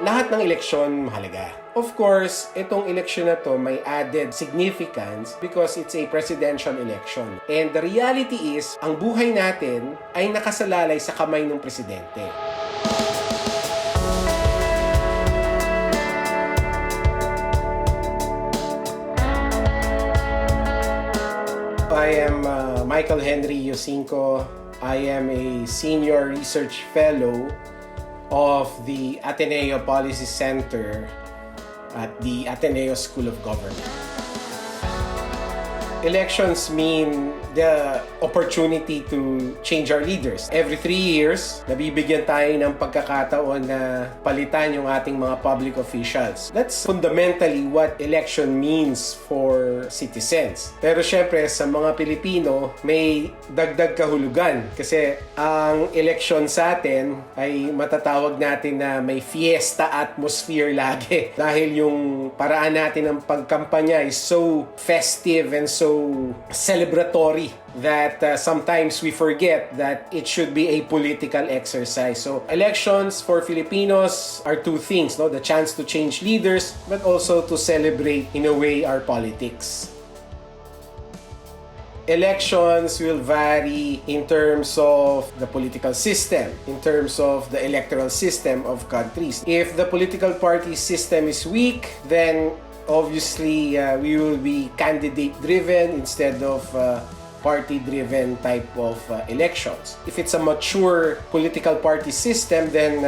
lahat ng eleksyon mahalaga. Of course, itong eleksyon na to may added significance because it's a presidential election. And the reality is, ang buhay natin ay nakasalalay sa kamay ng presidente. I am Michael Henry Yosinko. I am a Senior Research Fellow of the Ateneo Policy Center at the Ateneo School of Government. Elections mean the opportunity to change our leaders. Every 3 years, nabibigyan tayo ng pagkakataon na palitan yung ating mga public officials. That's fundamentally what election means for citizens. Pero syempre, sa mga Pilipino, may dagdag kahulugan. Kasi ang election sa atin ay matatawag natin na may fiesta atmosphere lagi. Dahil yung paraan natin ng pagkampanya is so festive and so celebratory that sometimes we forget that it should be a political exercise. So elections for Filipinos are two things, no? The chance to change leaders, but also to celebrate in a way our politics. Elections will vary in terms of the political system, in terms of the electoral system of countries. If the political party system is weak, then obviously we will be candidate-driven instead of party-driven type of elections. If it's a mature political party system, then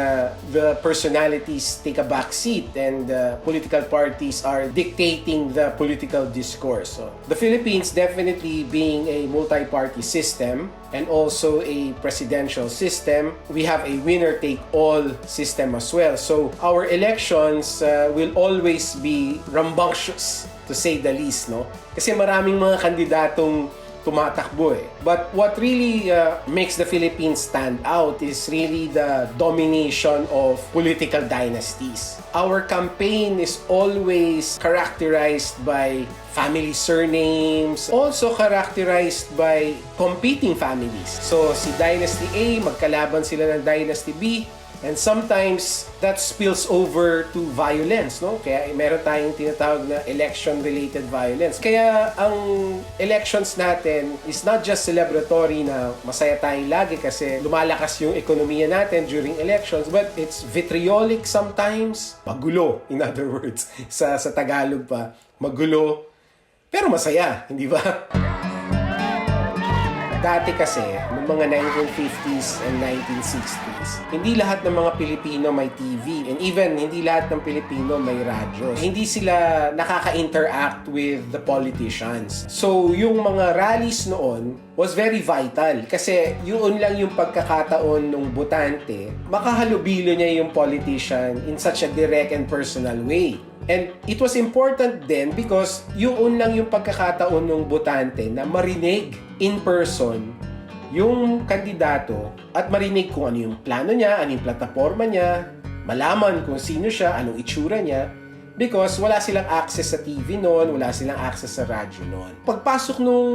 the personalities take a back seat and political parties are dictating the political discourse. So, the Philippines definitely being a multi-party system and also a presidential system, we have a winner-take-all system as well. So our elections will always be rambunctious, to say the least, no? Kasi maraming mga kandidatong tumatakbo eh. But what really makes the Philippines stand out is really the domination of political dynasties. Our campaign is always characterized by family surnames, also characterized by competing families. So si Dynasty A, magkalaban sila ng Dynasty B, and sometimes that spills over to violence, no? Kaya meron tayong tinatawag na election-related violence. Kaya ang elections natin is not just celebratory na masaya tayong lagi kasi lumalakas yung ekonomiya natin during elections, but it's vitriolic sometimes. Magulo, in other words. Sa Tagalog pa, magulo, pero masaya, hindi ba? Dati kasi, noong mga 1950s and 1960s, hindi lahat ng mga Pilipino may TV. And even hindi lahat ng Pilipino may radyo. Hindi sila nakaka-interact with the politicians. So, yung mga rallies noon was very vital. Kasi yun lang yung pagkakataon ng botante, makahalubilo niya yung politician in such a direct and personal way. And it was important then because yun lang yung pagkakataon ng botante na marinig in person yung kandidato at marinig kung ano yung plano niya, ano yung plataforma niya, malaman kung sino siya, anong itsura niya, because wala silang access sa TV noon, wala silang access sa radyo noon. Pagpasok nung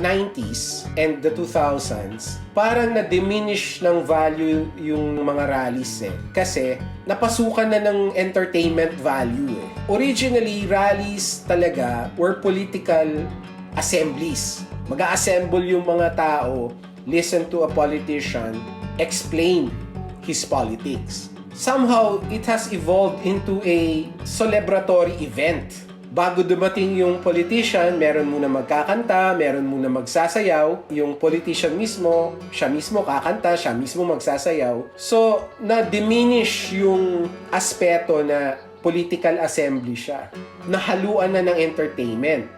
90s and the 2000s, parang na-diminish ng value yung mga rallies eh. Kasi napasukan na ng entertainment value eh. Originally, rallies talaga were political assemblies. Mag-a-assemble yung mga tao, listen to a politician, explain his politics. Somehow, it has evolved into a celebratory event. Bago dumating yung politician, meron muna magkakanta, meron muna magsasayaw. Yung politician mismo, siya mismo kakanta, siya mismo magsasayaw. So, na-diminish yung aspeto na political assembly siya. Nahaluan na ng entertainment.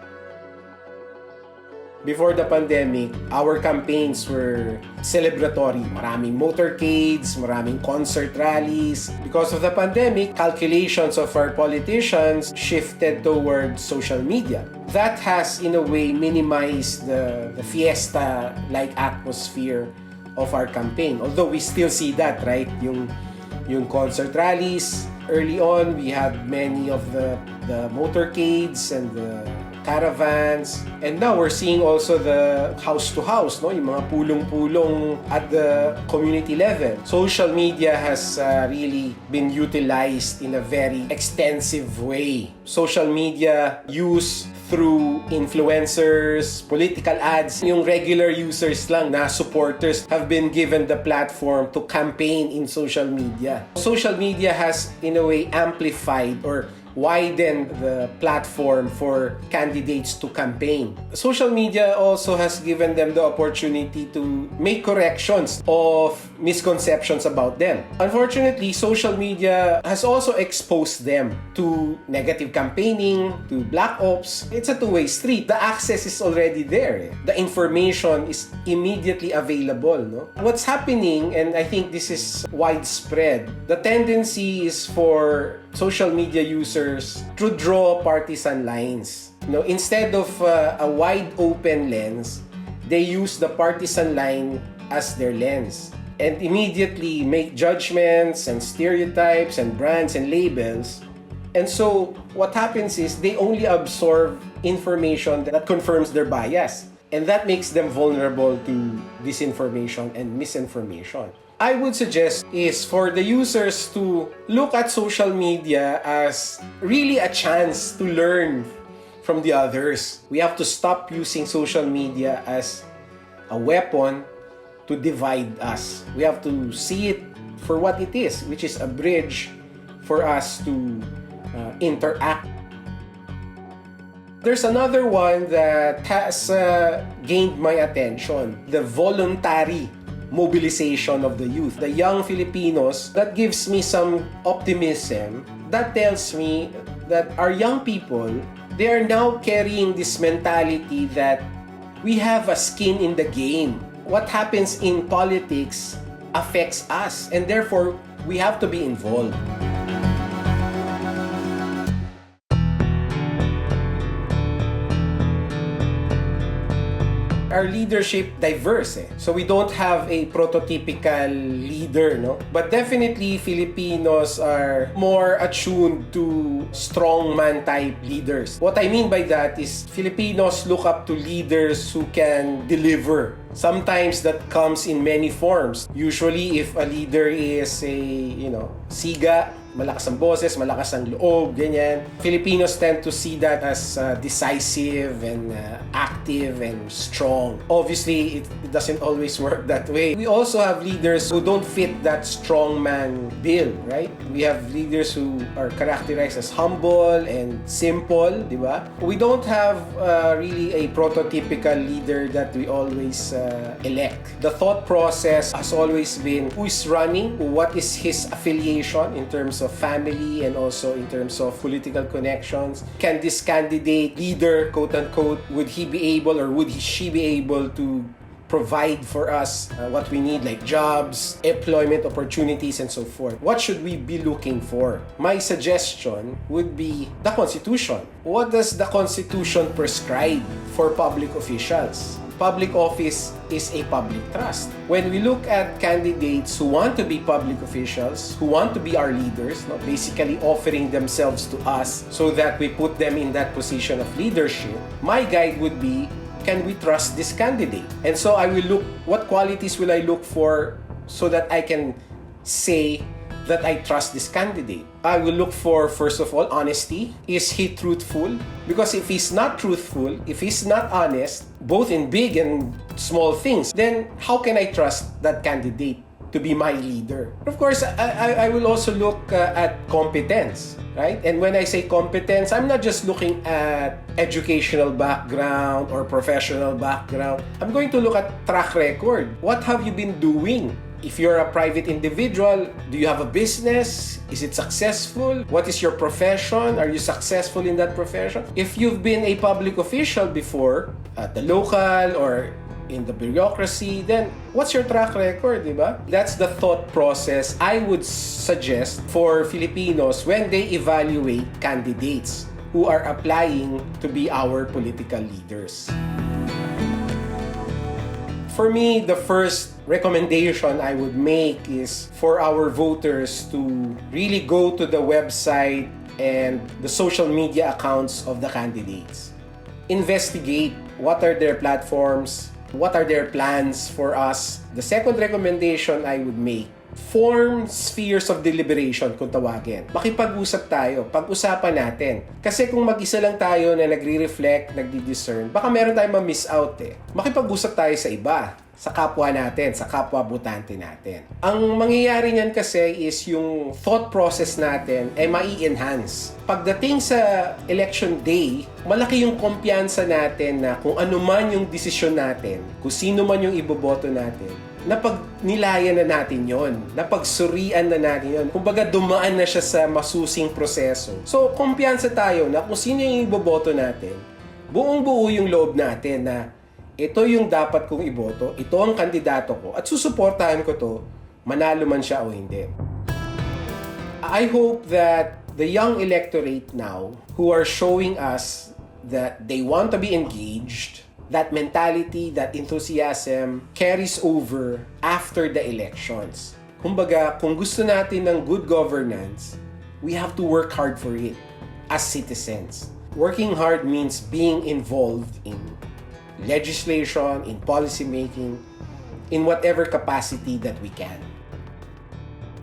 Before the pandemic, our campaigns were celebratory. Maraming motorcades, maraming concert rallies. Because of the pandemic, calculations of our politicians shifted towards social media. That has, in a way, minimized the fiesta-like atmosphere of our campaign. Although we still see that, right? Yung concert rallies. Early on, we had many of the motorcades and the caravans. And now we're seeing also the house-to-house, no? Yung mga pulong-pulong at the community level. Social media has really been utilized in a very extensive way. Social media use through influencers, political ads, yung regular users lang na supporters have been given the platform to campaign in social media. Social media has, in a way, amplified or widen the platform for candidates to campaign. Social media also has given them the opportunity to make corrections of misconceptions about them. Unfortunately, social media has also exposed them to negative campaigning, to black ops. It's a two-way street. The access is already there. The information is immediately available. No? What's happening, and I think this is widespread, the tendency is for social media users to draw partisan lines. Instead of a wide open lens, they use the partisan line as their lens and immediately make judgments and stereotypes and brands and labels. And so what happens is they only absorb information that confirms their bias, and that makes them vulnerable to disinformation and misinformation. I would suggest is for the users to look at social media as really a chance to learn from the others. We have to stop using social media as a weapon to divide us. We have to see it for what it is, which is a bridge for us to interact. There's another one that has gained my attention, the voluntary mobilization of the youth, the young Filipinos. That gives me some optimism. That tells me that our young people, they are now carrying this mentality that we have a skin in the game. What happens in politics affects us, and therefore we have to be involved. Our leadership diverse. So we don't have a prototypical leader, no? But definitely Filipinos are more attuned to strongman type leaders. What I mean by that is Filipinos look up to leaders who can deliver. Sometimes that comes in many forms. Usually if a leader is siga, malakas ang boses, malakas ang loob, ganyan. Filipinos tend to see that as decisive and active and strong. Obviously, it doesn't always work that way. We also have leaders who don't fit that strongman bill, right? We have leaders who are characterized as humble and simple, di ba? We don't have really a prototypical leader that we always elect. The thought process has always been who is running, what is his affiliation in terms of family and also in terms of political connections. Can this candidate leader, quote-unquote, would he be able or would she be able to provide for us what we need, like jobs, employment opportunities, and so forth? What should we be looking for? My suggestion would be the Constitution. What does the Constitution prescribe for public officials? Public office is a public trust. When we look at candidates who want to be public officials, who want to be our leaders, basically offering themselves to us so that we put them in that position of leadership, my guide would be, can we trust this candidate? And so I will look, what qualities will I look for so that I can say that I trust this candidate? I will look for, first of all, honesty. Is he truthful? Because if he's not truthful, if he's not honest, both in big and small things, then how can I trust that candidate to be my leader? Of course, I will also look at competence, right? And when I say competence, I'm not just looking at educational background or professional background. I'm going to look at track record. What have you been doing? If you're a private individual, do you have a business? Is it successful? What is your profession? Are you successful in that profession? If you've been a public official before, at the local or in the bureaucracy, then what's your track record, diba? That's the thought process I would suggest for Filipinos when they evaluate candidates who are applying to be our political leaders. For me, the first recommendation I would make is for our voters to really go to the website and the social media accounts of the candidates. investigate what are their platforms, what are their plans for us. The second recommendation I would make, form spheres of deliberation kung tawagin. Makipag-usap tayo, pag-usapan natin. Kasi kung mag-isa lang tayo na nagre-reflect, nagdi-discern, baka meron tayong ma-miss out eh. Makipag-usap tayo sa iba, sa kapwa natin, sa kapwa butante natin. Ang mangyayari niyan kasi is yung thought process natin ay mai-enhance. Pagdating sa election day, malaki yung kumpiyansa natin na kung ano man yung desisyon natin, kung sino man yung iboboto natin, napagnilayan na natin yon, napagsurian na natin yon. Kumbaga dumaan na siya sa masusing proseso. So, kumpiyansa tayo na kung sino yung iboboto natin, buong-buo yung loob natin na ito yung dapat kong iboto, ito ang kandidato ko, at susuportahan ko to, manalo man siya o hindi. I hope that the young electorate now, who are showing us that they want to be engaged, that mentality, that enthusiasm carries over after the elections. Kumbaga, kung gusto natin ng good governance, we have to work hard for it as citizens. Working hard means being involved in legislation, in policy making, in whatever capacity that we can.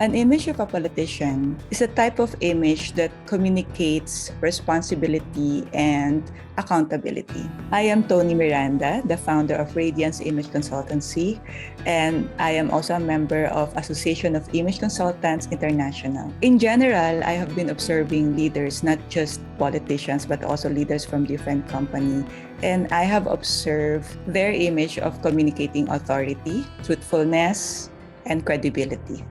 An image of a politician is a type of image that communicates responsibility and accountability. I am Tony Miranda, the founder of Radiance Image Consultancy, and I am also a member of Association of Image Consultants International. In general, I have been observing leaders, not just politicians, but also leaders from different companies, and I have observed their image of communicating authority, truthfulness, and credibility.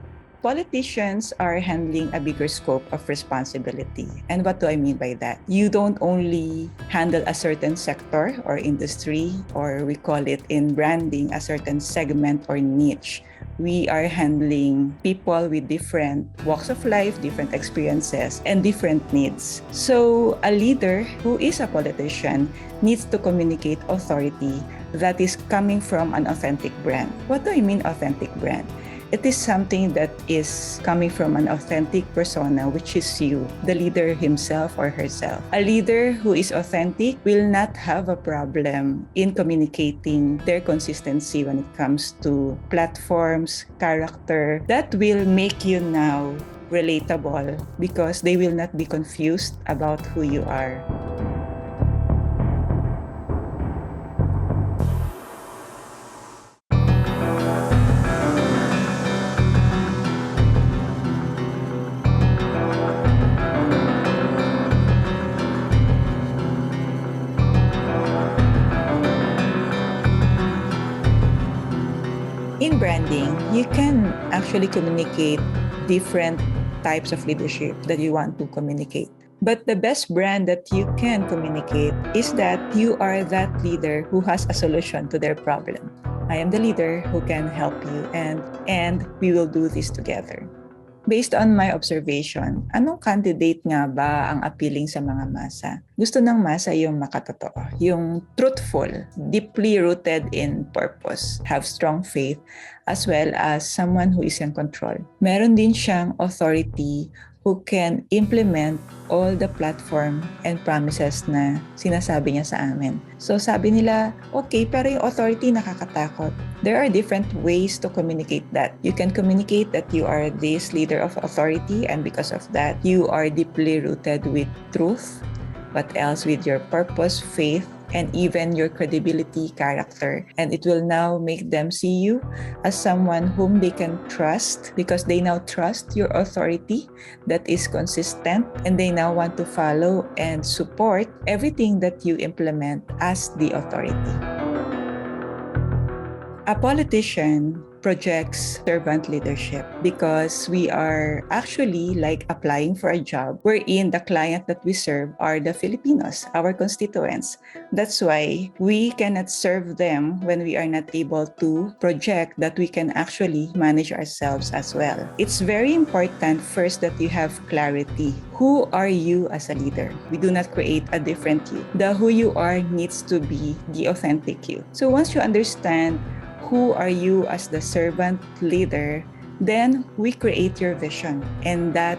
Politicians are handling a bigger scope of responsibility. And what do I mean by that? You don't only handle a certain sector or industry, or we call it in branding, a certain segment or niche. We are handling people with different walks of life, different experiences, and different needs. So a leader who is a politician needs to communicate authority that is coming from an authentic brand. What do I mean authentic brand? It is something that is coming from an authentic persona, which is you, the leader himself or herself. A leader who is authentic will not have a problem in communicating their consistency when it comes to platforms, character. That will make you now relatable because they will not be confused about who you are. In branding, you can actually communicate different types of leadership that you want to communicate. But the best brand that you can communicate is that you are that leader who has a solution to their problem. I am the leader who can help you and we will do this together. Based on my observation, anong candidate nga ba ang appealing sa mga masa? Gusto ng masa yung makatotoo, yung truthful, deeply rooted in purpose, have strong faith, as well as someone who is in control. Meron din siyang authority who can implement all the platform and promises na sinasabi niya sa amin. So sabi nila, okay, pero yung authority nakakatakot. There are different ways to communicate that. You can communicate that you are this leader of authority, and because of that, you are deeply rooted with truth. What else? With your purpose, faith, and even your credibility, character. And it will now make them see you as someone whom they can trust because they now trust your authority that is consistent, and they now want to follow and support everything that you implement as the authority. A politician projects servant leadership because we are actually like applying for a job wherein the client that we serve are the Filipinos, our constituents. That's why we cannot serve them when we are not able to project that we can actually manage ourselves as well. It's very important first that you have clarity. Who are you as a leader? We do not create a different you. The who you are needs to be the authentic you. So once you understand who are you as the servant leader, then we create your vision. And that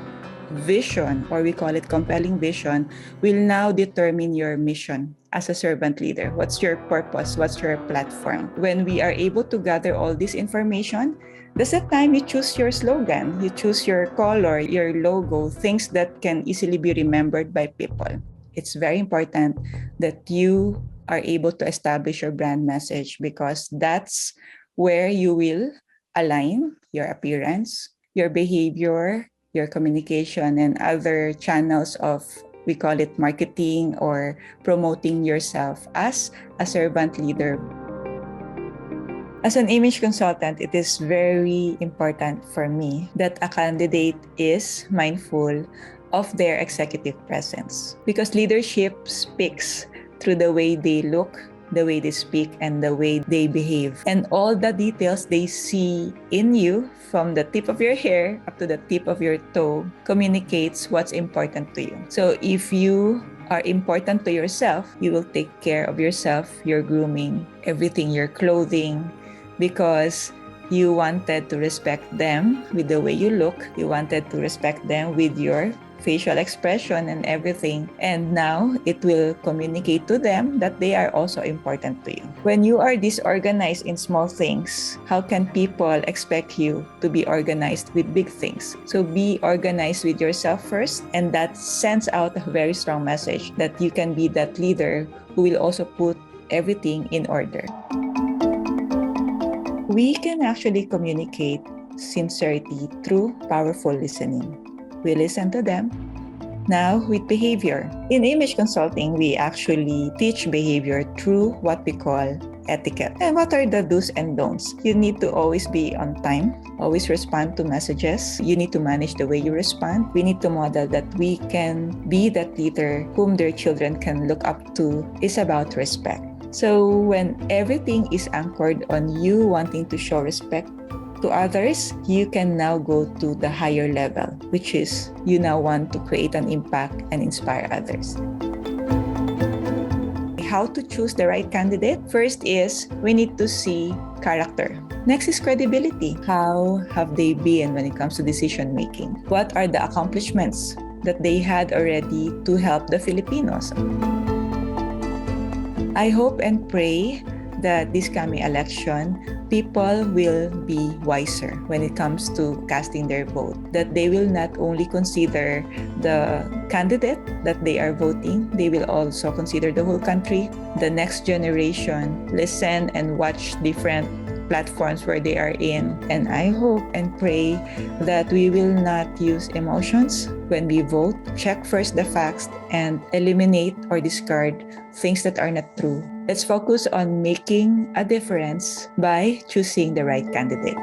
vision, or we call it compelling vision, will now determine your mission as a servant leader? What's your purpose? What's your platform? When we are able to gather all this information, that's the time you choose your slogan, you choose your color, your logo, things that can easily be remembered by people. It's very important that you are able to establish your brand message, because that's where you will align your appearance, your behavior, your communication, and other channels of, we call it marketing or promoting yourself as a servant leader. As an image consultant, it is very important for me that a candidate is mindful of their executive presence, because leadership speaks through the way they look, the way they speak, and the way they behave. And all the details they see in you, from the tip of your hair up to the tip of your toe, communicates what's important to you. So if you are important to yourself, you will take care of yourself, your grooming, everything, your clothing, because you wanted to respect them with the way you look. You wanted to respect them with your facial expression and everything. And now it will communicate to them that they are also important to you. When you are disorganized in small things, how can people expect you to be organized with big things? So be organized with yourself first, and that sends out a very strong message that you can be that leader who will also put everything in order. We can actually communicate sincerity through powerful listening. We listen to them. Now, with behavior. In image consulting, we actually teach behavior through what we call etiquette. And what are the do's and don'ts? You need to always be on time, always respond to messages. You need to manage the way you respond. We need to model that we can be that leader whom their children can look up to. Is about respect. So when everything is anchored on you wanting to show respect to others, you can now go to the higher level, which is you now want to create an impact and inspire others. How to choose the right candidate? First is we need to see character. Next is credibility. How have they been when it comes to decision making? What are the accomplishments that they had already to help the Filipinos? I hope and pray that this coming election, people will be wiser when it comes to casting their vote. That they will not only consider the candidate that they are voting, they will also consider the whole country, the next generation, listen and watch different platforms where they are in. And I hope and pray that we will not use emotions when we vote. Check first the facts and eliminate or discard things that are not true. Let's focus on making a difference by choosing the right candidate.